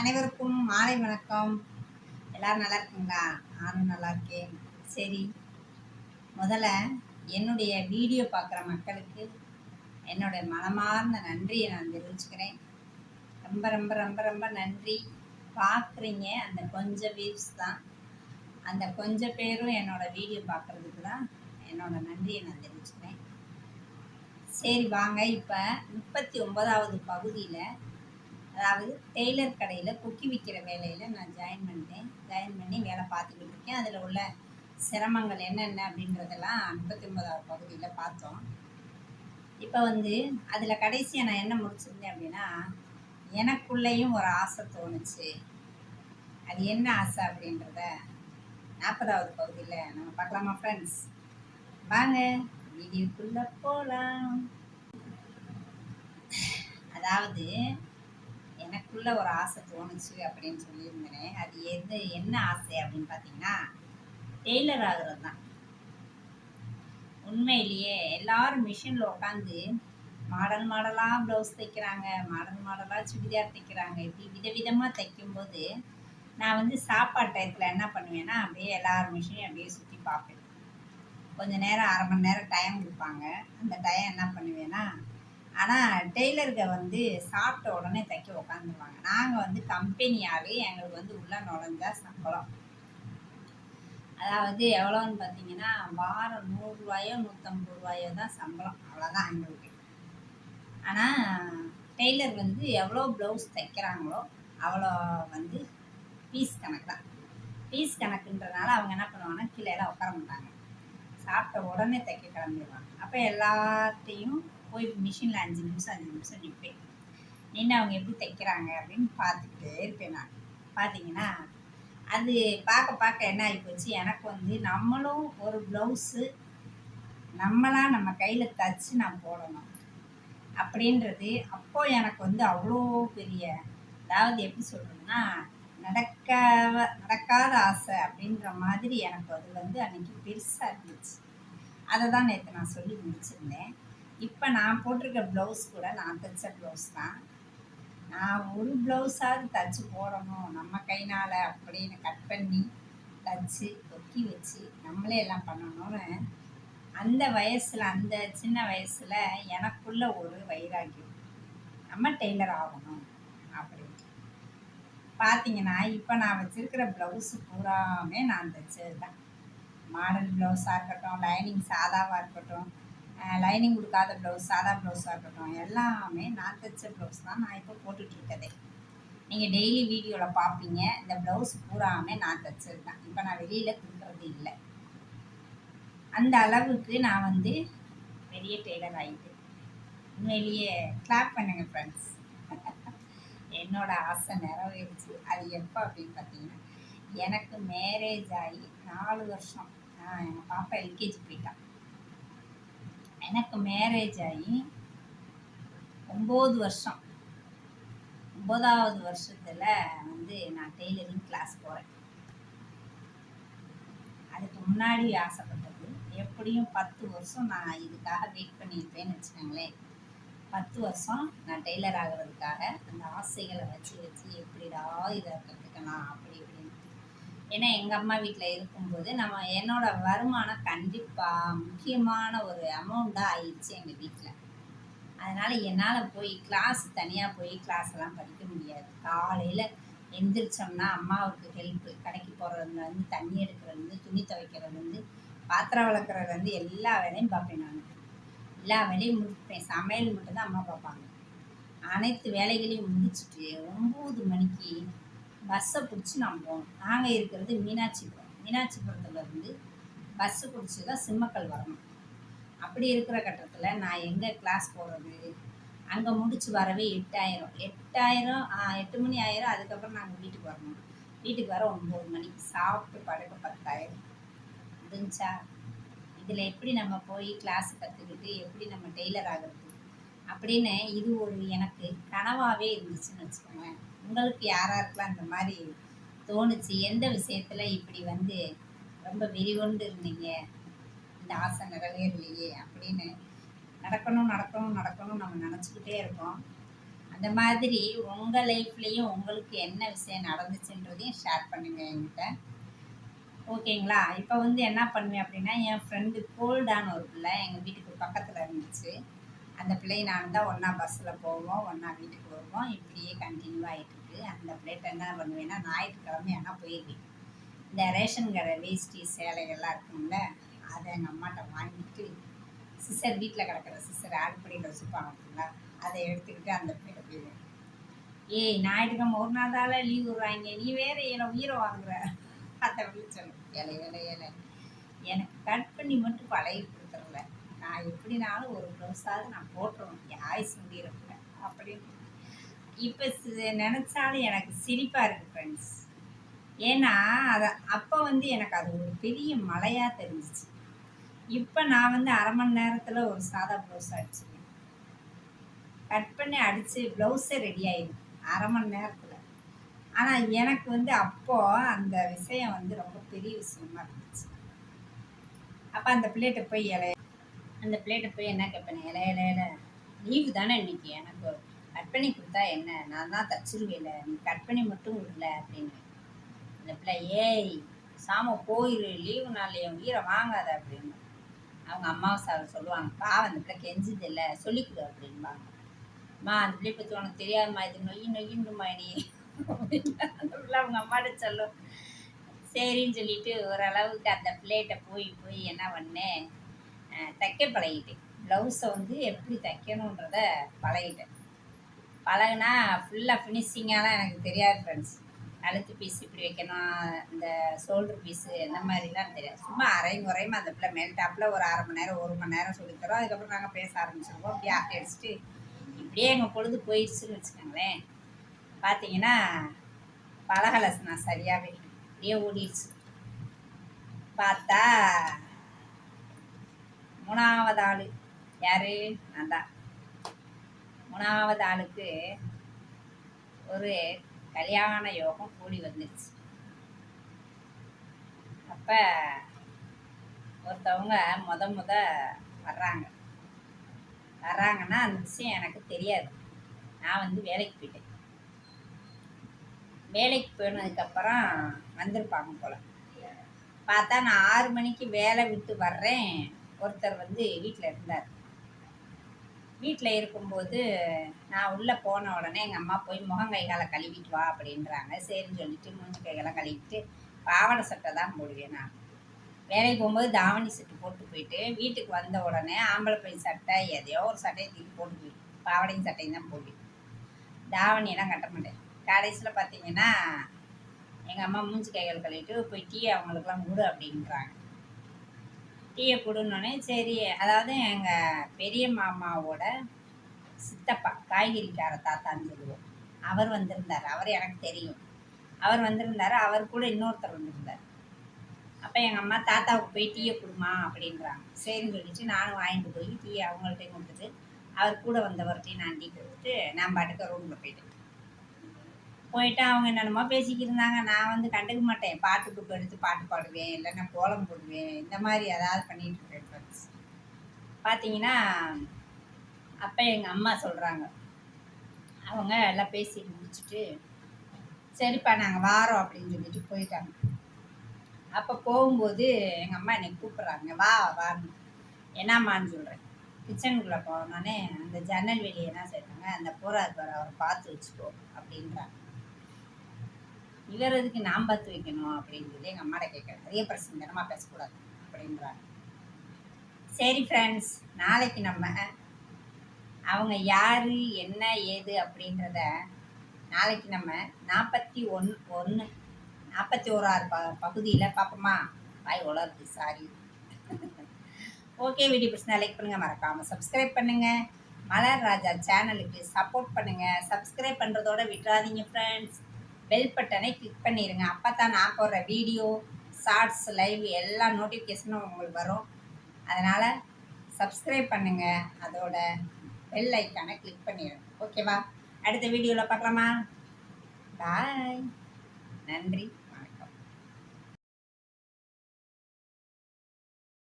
அனைவருக்கும் மாலை வணக்கம். எல்லாரும் நல்லா இருக்குங்களா? நானும் நல்லா இருக்கேன். சரி, முதல்ல என்னுடைய வீடியோ பார்க்குற மக்களுக்கு என்னுடைய மனமார்ந்த நன்றியை நான் தெரிவிச்சுக்கிறேன். ரொம்ப ரொம்ப ரொம்ப ரொம்ப நன்றி. பார்க்குறீங்க, அந்த கொஞ்சம் வியூஸ் தான். அந்த கொஞ்சம் பேரும் என்னோடய வீடியோ பார்க்குறதுக்கு தான் என்னோடய நன்றியை நான் தெரிவிச்சுக்கிறேன். சரி வாங்க, இப்போ 39வது பகுதியில், அதாவது டெய்லர் கடையில் குக்கி விற்கிற வேலையில் நான் ஜாயின் பண்ணி வேலை பார்த்துக்கிட்டு இருக்கேன். அதில் உள்ள சிரமங்கள் என்னென்ன அப்படின்றதெல்லாம் 39வது பகுதியில் பார்த்தோம். இப்போ அதில் கடைசியாக நான் என்ன முடிச்சிருந்தேன் அப்படின்னா, எனக்குள்ளேயும் ஒரு ஆசை தோணுச்சு. அது என்ன ஆசை அப்படின்றத 40வது பகுதியில் நம்ம பார்க்கலாமா ஃப்ரெண்ட்ஸ்? வாங்க வீடியோக்குள்ளே போகலாம். அதாவது எனக்குள்ள ஒரு ஆசை தோணுச்சு அப்படின்னு சொல்லியிருந்தேன். அது என்ன ஆசை அப்படின்னு பார்த்தீங்கன்னா, டெய்லர் ஆகுறது தான். உண்மையிலேயே எல்லாரும் மிஷினில் உட்காந்து மாடலாக ப்ளவுஸ் தைக்கிறாங்க, மாடலாக சுடிதார் தைக்கிறாங்க. இப்படி விதவிதமாக தைக்கும்போது நான் சாப்பாடு டயத்தில் என்ன பண்ணுவேன்னா, அப்படியே எல்லாரும் மிஷினையும் அப்படியே சுற்றி பார்ப்பேன். கொஞ்சம் நேரம், அரை மணி நேரம் டைம் கொடுப்பாங்க. அந்த டைம் என்ன பண்ணுவேன்னா, ஆனால் டெய்லருக்கு சாப்பிட்ட உடனே தைக்க உட்காந்துருவாங்க. நாங்கள் கம்பெனி ஆள், எங்களுக்கு உள்ளே நுழைஞ்சா சம்பளம். அதாவது எவ்வளோன்னு பார்த்தீங்கன்னா, வாரம் 100 ரூபாயோ 150 ரூபாயோ தான் சம்பளம், அவ்வளோதான் எங்களுக்கு. ஆனால் டெய்லர் எவ்வளோ ப்ளவுஸ் தைக்கிறாங்களோ அவ்வளோ பீஸ் கணக்கு தான். பீஸ் கணக்குன்றதுனால அவங்க என்ன பண்ணுவாங்கன்னா, கீழே எல்லாம் உட்கார மாட்டாங்க, சாப்பிட்ட உடனே தைக்க கிளம்பிடுவாங்க. அப்போ எல்லாத்தையும் போய் மிஷினில் 5 நிமிஷம் நிற்பேன். நின்று அவங்க எப்படி தைக்கிறாங்க அப்படின்னு பார்த்துக்கிட்டே இருப்பேன். நான் பார்த்தீங்கன்னா, அது பார்க்க என்ன ஆகிப்போச்சு, எனக்கு நம்மளும் ஒரு ப்ளவுஸு நம்மளாக நம்ம கையில் தைச்சி நான் போடணும் அப்படின்றது அப்போது எனக்கு அவ்வளோ பெரிய, அதாவது எப்படி சொல்கிறதுன்னா, நடக்காத ஆசை அப்படின்ற மாதிரி எனக்கு அது அன்றைக்கி பெருசாக இருந்துச்சு. அதை தான் நேற்று நான் சொல்லி முடிச்சிருந்தேன். இப்போ நான் போட்டிருக்க ப்ளவுஸ் கூட நான் தைச்ச ப்ளவுஸ் தான். நான் ஒரு ப்ளவுஸாவது தைச்சி போடணும் நம்ம கைனால் அப்படின்னு கட் பண்ணி தைச்சி கொக்கி வச்சு நம்மளே எல்லாம் பண்ணணும்னு அந்த வயசில், அந்த சின்ன வயசில் எனக்குள்ள ஒரு வைராக்கியம், நம்ம டெய்லர் ஆகணும் அப்படின்ட்டு. பார்த்தீங்கன்னா, இப்போ நான் வச்சுருக்கிற ப்ளவுஸு பூராமே நான் தைச்சது தான். மாடல் ப்ளவுஸாக இருக்கட்டும், லைனிங் சாதாவாக இருக்கட்டும், லைனிங் கொடுக்காத ப்ளவுஸ், சாதா ப்ளவுஸாக இருக்கட்டும், எல்லாமே நான் தைச்ச ப்ளவுஸ் தான் நான் இப்போ போட்டுட்ருக்கதே. நீங்கள் டெய்லி வீடியோவில் பார்ப்பீங்க, இந்த ப்ளவுஸ் பூராமே நான் தைச்சது தான். இப்போ நான் வெளியில் கொடுக்குறது இல்லை. அந்த அளவுக்கு நான் பெரிய டெய்லர் ஆகிட்டேன். உண்மையிலேயே கிளாப் பண்ணுங்க ஃப்ரெண்ட்ஸ். என்னோட ஆசை நிறைவேறிச்சு. அது எப்போ அப்படின்னு பார்த்தீங்கன்னா, எனக்கு மேரேஜ் ஆகி 4 வருஷம், எங்கள் பாப்பா எல்கேஜி போயிட்டான். எனக்கு மேரேஜ் ஆகி 9 வருஷம், 9வது வருஷத்தில் நான் டெய்லரிங் கிளாஸ் போகிறேன். அதுக்கு முன்னாடி ஆசைப்பட்டது, எப்படியும் 10 வருஷம் நான் இதுக்காக வெயிட் பண்ணியிருப்பேன்னு வச்சுக்கோங்களேன். 10 வருஷம் நான் டெய்லர் ஆகிறதுக்காக அந்த ஆசைகளை வச்சு எப்படிடா இதை கற்றுக்கலாம் அப்படி இப்படின்னு. ஏன்னா எங்கள் அம்மா வீட்டில் இருக்கும்போது என்னோடய வருமானம் கண்டிப்பாக முக்கியமான ஒரு அமௌண்ட்டாக ஆயிடுச்சு எங்கள் வீட்டில். அதனால் என்னால் போய் தனியாக போய் கிளாஸெல்லாம் படிக்க முடியாது. காலையில் எந்திரிச்சோம்னா அம்மாவுக்கு ஹெல்ப்பு, கடைக்கு போகிறதுலேருந்து, தண்ணி எடுக்கிறதுலேருந்து, துணி துவைக்கிறதுலேருந்து, பாத்திரம் வளர்க்குறதுலேருந்து எல்லா வேலையும் பார்ப்பேன். நான் எல்லா வேலையும் முடிப்பேன். சமையல் மட்டும்தான் அம்மா பார்ப்பாங்க. அனைத்து வேலைகளையும் முடிச்சுட்டு 9 மணிக்கு பஸ்ஸை பிடிச்சி நான் போகணும். நாங்கள் இருக்கிறது மீனாட்சிபுரம். மீனாட்சிபுரத்துலேருந்து பஸ்ஸு பிடிச்சி தான் சிம்மக்கல் வரணும். அப்படி இருக்கிற கட்டத்தில் நான் எங்கே கிளாஸ் போகிறது? அங்கே முடிச்சு வரவே 8 மணி ஆயிரும். அதுக்கப்புறம் நாங்கள் வீட்டுக்கு வரணும். வீட்டுக்கு வர 9 மணிக்கு, சாப்பிட்டு படுக்க 10 முடிஞ்சா. இதில் எப்படி நம்ம போய் கிளாஸ் கற்றுக்கிட்டு எப்படி நம்ம டெய்லர் ஆகிறது அப்படின்னு இது ஒரு எனக்கு கனவாகவே இருந்துச்சுன்னு வச்சுக்கோங்களேன். உங்களுக்கு யாராருக்கெல்லாம் இந்த மாதிரி தோணுச்சு? எந்த விஷயத்தில் இப்படி ரொம்ப வெறிகொண்டு இருந்தீங்க, இந்த ஆசை நிறைவேறலையே அப்படின்னு? நடக்கணும் நம்ம நினச்சிக்கிட்டே இருக்கோம். அந்த மாதிரி உங்கள் லைஃப்லேயும் உங்களுக்கு என்ன விஷயம் நடந்துச்சுன்றதையும் ஷேர் பண்ணுங்க என்கிட்ட. ஓகேங்களா? இப்போ வந்து என்ன பண்ணுவேன் அப்படின்னா, என் ஃப்ரெண்டு கோல்டான ஒரு பிள்ளை எங்கள் வீட்டுக்கு பக்கத்தில் இருந்துச்சு. அந்த பிள்ளையை நான் தான் ஒன்றா பஸ்ஸில் போவோம், ஒன்றா வீட்டுக்கு வருவோம். இப்படியே கண்டினியூ ஆகிட்டுருக்கு. அந்த பிள்ளைகிட்ட என்ன பண்ணுவேன்னா, ஞாயிற்றுக்கிழமை ஆனால் போயிருவேன். இந்த ரேஷன் கடை வேஷ்டி சேலைகள்லாம் இருக்கும்ல, அதை எங்கள் அம்மாட்ட வாங்கிட்டு சிஸ்டர் வீட்டில் கிடக்கிற சிஸ்டர் ஆடுப்படியில் வச்சுப்பாங்க பார்த்தீங்களா, அதை எடுத்துக்கிட்டு அந்த பிள்ளைகிட்ட போயிடுவேன். ஏய், ஞாயிற்றுக்கிழமை ஒரு நாள் தானே லீவ் விடுறாங்க, நீ வேறு உயிரை வாங்குற அதை சொல்லணும். இலை எனக்கு கட் பண்ணி மட்டும் பழகி கொடுத்துடல, நான் எப்படினாலும் ஒரு ப்ளவுஸாவது நான் போட்டுருவேன், ஆயுஸ் முடிகிறப்ப அப்படின்னு. இப்போ நினச்சாலும் எனக்கு சிரிப்பாக இருக்குது ஃப்ரெண்ட்ஸ். ஏன்னா அதை அப்போ வந்து எனக்கு அது ஒரு பெரிய மலையாக தெரிஞ்சிச்சு. இப்போ நான் வந்து அரை மணி நேரத்தில் ஒரு சாதா ப்ளவுஸ் அடிச்சுருவேன். கட் பண்ணி அடித்து ப்ளவுஸே ரெடி ஆகிடும் அரை மணி நேரத்தில். ஆனால் எனக்கு வந்து அப்போது அந்த விஷயம் வந்து ரொம்ப பெரிய விஷயமா இருந்துச்சு. அப்போ அந்த பிள்ளைகிட்ட போய் என்ன கேட்பேன், இலையில லீவு தானே இன்னைக்கு, எனக்கு கட் பண்ணி கொடுத்தா என்ன, நான் தான் தச்சிருவேல, நீ கட் பண்ணி மட்டும் விடல அப்படின்னு. அந்த பிள்ளை, ஏய் சாம போயிரு, லீவு நாள் என் உயிரை வாங்காத அப்படின்னு. அவங்க அம்மாவை சொல்லுவாங்க, பாவம் அந்த பிள்ளை கெஞ்சுது இல்லை, சொல்லிக்கொடு அப்படின்பாங்க. அம்மா அந்த பிள்ளை பற்றி உனக்கு தெரியாதுமா, இது நொய்யுண்டுமா நீ அந்த பிள்ளை அவங்க அம்மாட்ட சொல்லும். சரின்னு சொல்லிட்டு ஓரளவுக்கு அந்த பிள்ளைகிட்ட போய் என்ன பண்ணேன், தைக்க பழகிட்டேன். ப்ளவுஸை வந்து எப்படி தைக்கணுன்றத பழகிட்டேன். பழகுனா ஃபுல்லாக ஃபினிஷிங்காலாம் எனக்கு தெரியாது ஃப்ரெண்ட்ஸ். கழுத்து பீஸ் இப்படி வைக்கணும், இந்த ஷோல்டர் பீஸு இந்த மாதிரிலாம் தெரியாது. சும்மா குறையுமா அந்த பிள்ளை மேல் டாப்பில் ஒரு அரை மணி நேரம் 1 மணி நேரம் சொல்லித்தரோம். அதுக்கப்புறம் நாங்கள் பேச ஆரம்பிச்சிருவோம். அப்படியே ஆட்டி அடிச்சுட்டு இப்படியே எங்கள் பொழுது போயிடுச்சுன்னு வச்சுக்கோங்களேன். பார்த்தீங்கன்னா பழகலை நான் சரியாகவே, அப்படியே ஓடிடுச்சு. பார்த்தா 3வது ஆள் யார், நான் தான். 3வது ஆளுக்கு ஒரு கல்யாண யோகம் கூடி வந்துடுச்சு. அப்போ ஒருத்தவங்க முத வர்றாங்கன்னா அந்த விஷயம் எனக்கு தெரியாது. நான் வந்து வேலைக்கு போயிட்டேன். வேலைக்கு போனதுக்கப்புறம் வந்திருப்பாங்க போல். பார்த்தா நான் 6 மணிக்கு வேலை விட்டு வர்றேன். ஒருத்தர் வந்து வீட்டில் இருந்தார். வீட்டில் இருக்கும்போது நான் உள்ளே போன உடனே எங்கள் அம்மா போய் முகம் கைகாலை கழுவிட்டு வா அப்படின்றாங்க. சரின்னு சொல்லிட்டு மூஞ்சி கைகளை கழுவிட்டு பாவாடை சட்டை தான் போடுவேன். நான் வேலைக்கு போகும்போது தாவணி சட்டை போட்டு போயிட்டு வீட்டுக்கு வந்த உடனே ஆம்பளை பை சட்டை எதையோ ஒரு சட்டையை தூக்கி போட்டு போயிட்டு பாவாடையும் சட்டையும் தான் போடுவேன். தாவணியெல்லாம் கட்ட மாட்டேன். கடைசியில் பார்த்தீங்கன்னா எங்கள் அம்மா மூஞ்சி கைகள் கழுவிட்டு போய் டீ அவங்களுக்குலாம் கொடு அப்படின்றாங்க. டீயை கொடுன்னொடனே சரி, அதாவது எங்கள் பெரிய மாமாவோட சித்தப்பா, காய்கறிக்கார தாத்தான்னு சொல்லுவோம், அவர் வந்திருந்தார். அவர் எனக்கு தெரியும். அவர் வந்திருந்தார். அவர் கூட இன்னொருத்தர் வந்திருந்தார். அப்போ எங்கள் அம்மா தாத்தாவுக்கு போய் டீயை கொடுமா அப்படின்றாங்க. சரின்னு சொல்லிட்டு நானும் வாங்கிட்டு போய் டீயை அவங்கள்ட்டையும் கொடுத்துட்டு அவர் கூட வந்தவர்கிட்டையும் நான் டீ கொடுத்துட்டு நான் பாட்டுக்கு ரூமில் போயிட்டு அவங்க என்னென்னமோ பேசிக்கிட்டு இருந்தாங்க. நான் வந்து கண்டுக்க மாட்டேன். பாட்டு புக் எடுத்து பாட்டு பாடுவேன், இல்லைன்னா கோலம் போடுவேன், இந்த மாதிரி ஏதாவது பண்ணிகிட்டு இருக்கேன் ஃப்ரெண்ட்ஸ். பார்த்தீங்கன்னா அப்போ எங்கள் அம்மா சொல்கிறாங்க, அவங்க எல்லாம் பேசிட்டு முடிச்சுட்டு சரிப்பா நாங்கள் வாரோம் அப்படின்னு சொல்லிட்டு போயிட்டாங்க. அப்போ போகும்போது எங்கள் அம்மா என்னை கூப்பிட்றாங்க, வான்னு. என்னம்மான்னு சொல்கிறேன். கிச்சனுக்குள்ளே போனோடனே அந்த ஜன்னல் வெளியே என்ன செய்கிறாங்க, அந்த போராது அவரை பார்த்து வச்சுக்கோ அப்படின்றாங்க. இவர் எதுக்கு நான் பார்த்து வைக்கணும் அப்படின்னு சொல்லி எங்கள் அம்மாட்ட கேட்குறேன். நிறைய பிரச்சனை தினமா பேசக்கூடாது அப்படின்றாங்க. சரி ஃப்ரெண்ட்ஸ், நாளைக்கு நம்ம அவங்க யார் என்ன ஏது அப்படின்றத நாளைக்கு நம்ம 41வது பகுதியில் பார்ப்போமா. வாய் உளருது, சாரி. ஓகே, வீடியோ பிடிச்சினா லைக் பண்ணுங்கள், மறக்காமல் சப்ஸ்கிரைப் பண்ணுங்கள். மலர் ராஜா சேனலுக்கு சப்போர்ட் பண்ணுங்கள். சப்ஸ்கிரைப் பண்ணுறதோட விட்டுறாதீங்க ஃப்ரெண்ட்ஸ். பெல் பட்டனை கிளிக் பண்ணிடுங்க. அப்போ தான் நான் போடுற வீடியோ, ஷார்ட்ஸ், லைவ் எல்லா நோட்டிஃபிகேஷனும் உங்களுக்கு வரும். அதனால் சப்ஸ்கிரைப் பண்ணுங்கள், அதோட பெல் ஐக்கானை கிளிக் பண்ணிடுங்க. ஓகேவா? அடுத்த வீடியோவில் பார்க்கலாமா? பாய். நன்றி.